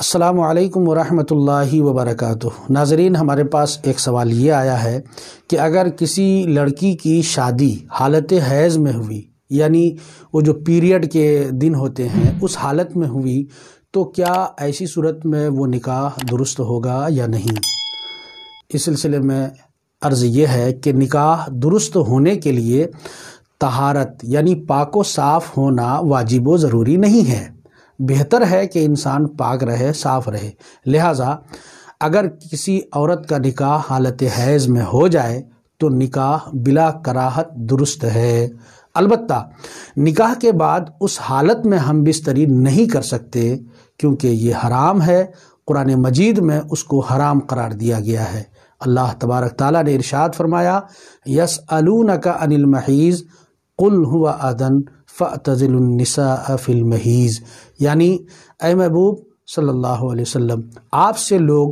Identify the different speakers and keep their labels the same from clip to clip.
Speaker 1: السلام علیکم ورحمۃ اللہ وبرکاتہ۔ ناظرین، ہمارے پاس ایک سوال یہ آیا ہے کہ اگر کسی لڑکی کی شادی حالت حیض میں ہوئی، یعنی وہ جو پیریڈ کے دن ہوتے ہیں اس حالت میں ہوئی، تو کیا ایسی صورت میں وہ نکاح درست ہوگا یا نہیں؟ اس سلسلے میں عرض یہ ہے کہ نکاح درست ہونے کے لیے طہارت یعنی پاک و صاف ہونا واجب و ضروری نہیں ہے۔ بہتر ہے کہ انسان پاک رہے، صاف رہے۔ لہٰذا اگر کسی عورت کا نکاح حالت حیض میں ہو جائے تو نکاح بلا کراہت درست ہے۔ البتہ نکاح کے بعد اس حالت میں ہم بستری نہیں کر سکتے کیونکہ یہ حرام ہے۔ قرآن مجید میں اس کو حرام قرار دیا گیا ہے۔ اللہ تبارک تعالیٰ نے ارشاد فرمایا، یسألونک عن المحیض قل هو اذن فاعتزلوا النساء فی المحیض، یعنی اے محبوب صلی اللہ علیہ وسلم، آپ سے لوگ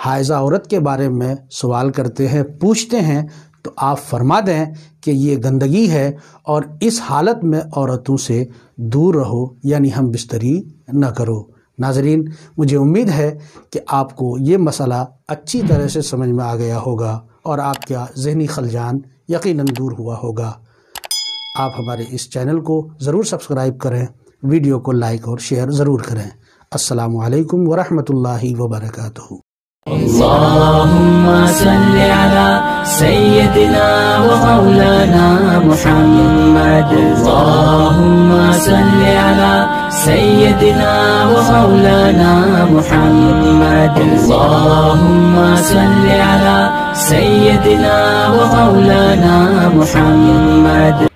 Speaker 1: حائضہ عورت کے بارے میں سوال کرتے ہیں، پوچھتے ہیں، تو آپ فرما دیں کہ یہ گندگی ہے اور اس حالت میں عورتوں سے دور رہو، یعنی ہم بستری نہ کرو۔ ناظرین، مجھے امید ہے کہ آپ کو یہ مسئلہ اچھی طرح سے سمجھ میں آ گیا ہوگا اور آپ کا ذہنی خلجان یقیناً دور ہوا ہوگا۔ آپ ہمارے اس چینل کو ضرور سبسکرائب کریں، ویڈیو کو لائک اور شیئر ضرور کریں۔ السلام علیکم ورحمۃ اللہ وبرکاتہ۔
Speaker 2: اللهم صل على سيدنا ومولانا محمد، اللهم صل على سيدنا ومولانا محمد، اللهم صل على سيدنا ومولانا محمد۔